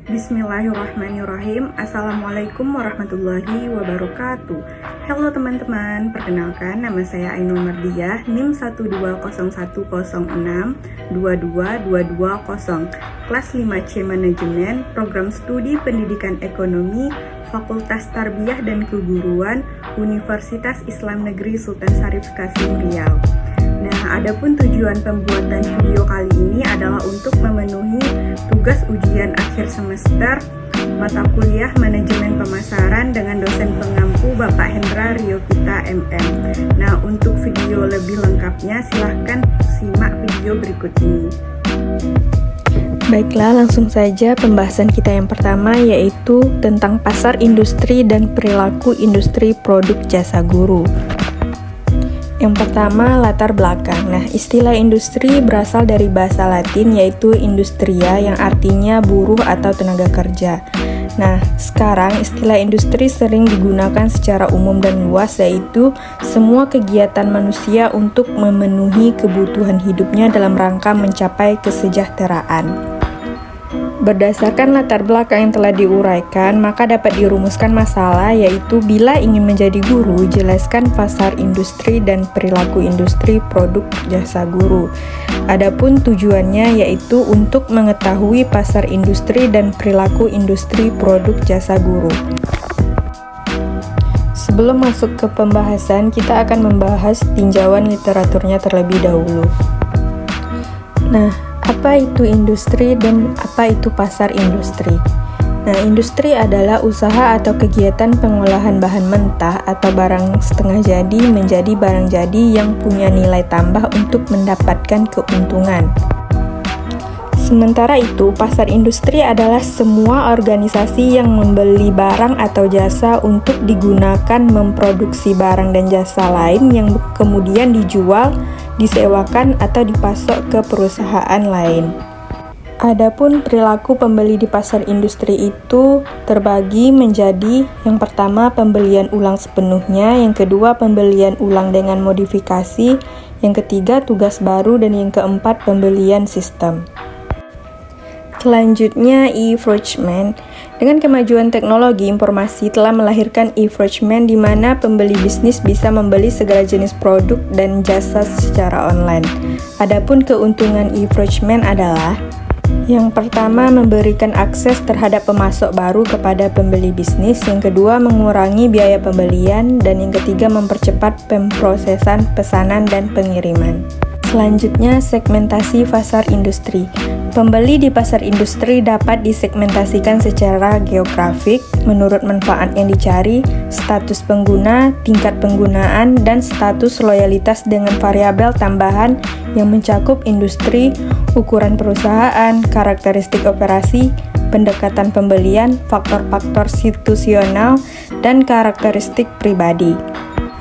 Bismillahirrahmanirrahim. Assalamualaikum warahmatullahi wabarakatuh. Halo teman-teman, perkenalkan nama saya Ainul Mardiah, NIM 12010622220, kelas 5C Manajemen, Program Studi Pendidikan Ekonomi, Fakultas Tarbiyah dan Keguruan, Universitas Islam Negeri Sultan Syarif Qasim Riau. Nah, adapun tujuan pembuatan video kali ini adalah untuk memenuhi tugas ujian akhir semester mata kuliah Manajemen Pemasaran dengan dosen pengampu Bapak Hendra Riopita MM. Nah, untuk video lebih lengkapnya silahkan simak video berikut ini. Baiklah, langsung saja pembahasan kita yang pertama, yaitu tentang pasar industri dan perilaku industri produk jasa guru. Yang pertama, latar belakang. Nah, istilah industri berasal dari bahasa Latin yaitu industria yang artinya buruh atau tenaga kerja. Nah, sekarang istilah industri sering digunakan secara umum dan luas, yaitu semua kegiatan manusia untuk memenuhi kebutuhan hidupnya dalam rangka mencapai kesejahteraan. Berdasarkan latar belakang yang telah diuraikan, maka dapat dirumuskan masalah, yaitu bila ingin menjadi guru, jelaskan pasar industri dan perilaku industri produk jasa guru. Adapun tujuannya yaitu untuk mengetahui pasar industri dan perilaku industri produk jasa guru. Sebelum masuk ke pembahasan, kita akan membahas tinjauan literaturnya terlebih dahulu. Nah, apa itu industri dan apa itu pasar industri? Nah, industri adalah usaha atau kegiatan pengolahan bahan mentah atau barang setengah jadi menjadi barang jadi yang punya nilai tambah untuk mendapatkan keuntungan. Sementara itu, pasar industri adalah semua organisasi yang membeli barang atau jasa untuk digunakan memproduksi barang dan jasa lain yang kemudian dijual, disewakan, atau dipasok ke perusahaan lain. Adapun perilaku pembeli di pasar industri itu terbagi menjadi yang pertama pembelian ulang sepenuhnya, yang kedua pembelian ulang dengan modifikasi, yang ketiga tugas baru, dan yang keempat pembelian sistem. Selanjutnya, e-fulfillment. Dengan kemajuan teknologi informasi telah melahirkan e-fulfillment di mana pembeli bisnis bisa membeli segala jenis produk dan jasa secara online. Adapun keuntungan e-fulfillment adalah yang pertama, memberikan akses terhadap pemasok baru kepada pembeli bisnis, yang kedua, mengurangi biaya pembelian, dan yang ketiga, mempercepat pemrosesan pesanan dan pengiriman. Selanjutnya, segmentasi pasar industri. Pembeli di pasar industri dapat disegmentasikan secara geografik menurut manfaat yang dicari, status pengguna, tingkat penggunaan, dan status loyalitas dengan variabel tambahan yang mencakup industri, ukuran perusahaan, karakteristik operasi, pendekatan pembelian, faktor-faktor situasional, dan karakteristik pribadi.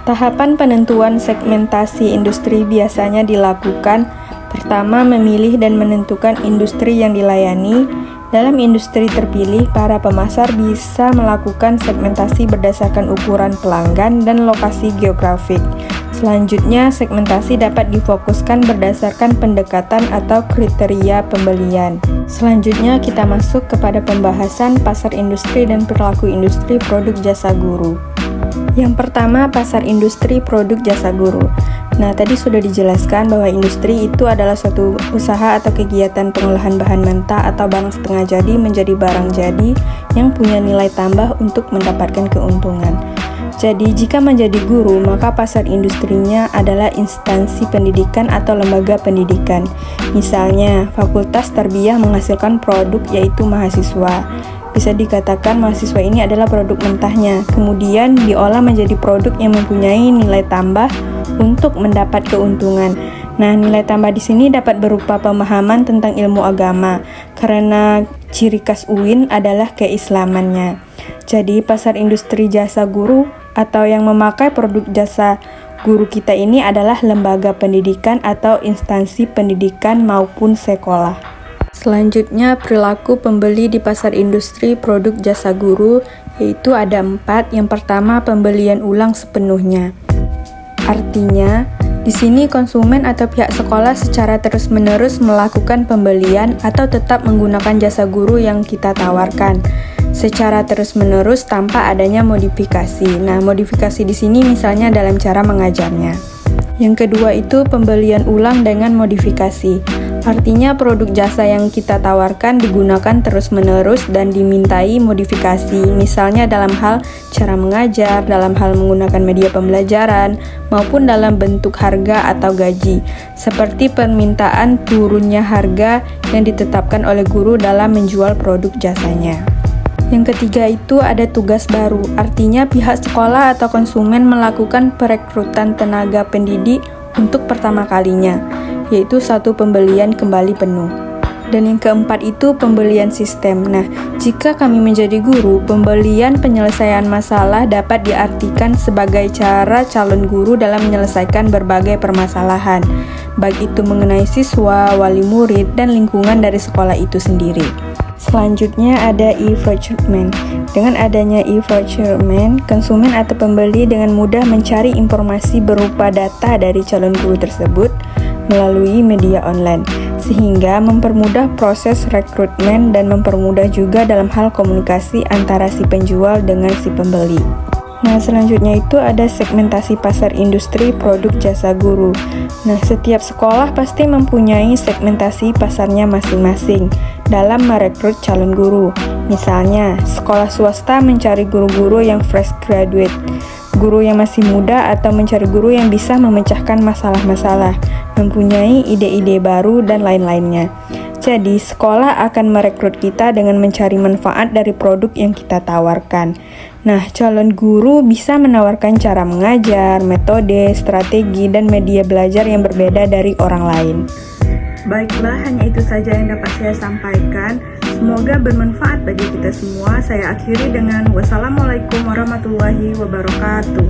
Tahapan penentuan segmentasi industri biasanya dilakukan. Pertama, memilih dan menentukan industri yang dilayani. Dalam industri terpilih, para pemasar bisa melakukan segmentasi berdasarkan ukuran pelanggan dan lokasi geografik. Selanjutnya, segmentasi dapat difokuskan berdasarkan pendekatan atau kriteria pembelian. Selanjutnya, kita masuk kepada pembahasan pasar industri dan perilaku industri produk jasa guru. Yang pertama, pasar industri produk jasa guru. Nah, tadi sudah dijelaskan bahwa industri itu adalah suatu usaha atau kegiatan pengolahan bahan mentah atau barang setengah jadi menjadi barang jadi yang punya nilai tambah untuk mendapatkan keuntungan. Jadi, jika menjadi guru, maka pasar industrinya adalah instansi pendidikan atau lembaga pendidikan. Misalnya, Fakultas Tarbiyah menghasilkan produk yaitu mahasiswa. Bisa dikatakan mahasiswa ini adalah produk mentahnya, kemudian diolah menjadi produk yang mempunyai nilai tambah untuk mendapat keuntungan. Nah, nilai tambah di sini dapat berupa pemahaman tentang ilmu agama, karena ciri khas UIN adalah keislamannya. Jadi, pasar industri jasa guru atau yang memakai produk jasa guru kita ini adalah lembaga pendidikan atau instansi pendidikan maupun sekolah. Selanjutnya, perilaku pembeli di pasar industri produk jasa guru, yaitu ada 4. Yang pertama, pembelian ulang sepenuhnya. Artinya, Di sini konsumen atau pihak sekolah secara terus-menerus melakukan pembelian atau tetap menggunakan jasa guru yang kita tawarkan secara terus-menerus tanpa adanya modifikasi. Nah, modifikasi di sini misalnya dalam cara mengajarnya. Yang kedua itu pembelian ulang dengan modifikasi. Artinya produk jasa yang kita tawarkan digunakan terus-menerus dan dimintai modifikasi, misalnya dalam hal cara mengajar, dalam hal menggunakan media pembelajaran, maupun dalam bentuk harga atau gaji, seperti permintaan turunnya harga yang ditetapkan oleh guru dalam menjual produk jasanya. Yang ketiga itu ada tugas baru, artinya pihak sekolah atau konsumen melakukan perekrutan tenaga pendidik untuk pertama kalinya, yaitu satu pembelian kembali penuh. Dan yang keempat itu pembelian sistem. Nah, jika kami menjadi guru, pembelian penyelesaian masalah dapat diartikan sebagai cara calon guru dalam menyelesaikan berbagai permasalahan, baik itu mengenai siswa, wali murid, dan lingkungan dari sekolah itu sendiri. Selanjutnya ada e-procurement. Dengan adanya e-procurement, konsumen atau pembeli dengan mudah mencari informasi berupa data dari calon guru tersebut melalui media online, sehingga mempermudah proses rekrutmen dan mempermudah juga dalam hal komunikasi antara si penjual dengan si pembeli. Nah, selanjutnya itu ada segmentasi pasar industri produk jasa guru. Nah, setiap sekolah pasti mempunyai segmentasi pasarnya masing-masing dalam merekrut calon guru. Misalnya, sekolah swasta mencari guru-guru yang fresh graduate, guru yang masih muda, atau mencari guru yang bisa memecahkan masalah-masalah, mempunyai ide-ide baru, dan lain-lainnya. Jadi, sekolah akan merekrut kita dengan mencari manfaat dari produk yang kita tawarkan. Nah, calon guru bisa menawarkan cara mengajar, metode, strategi, dan media belajar yang berbeda dari orang lain. Baiklah, hanya itu saja yang dapat saya sampaikan. Semoga bermanfaat bagi kita semua. Saya akhiri dengan wassalamualaikum warahmatullahi wabarakatuh.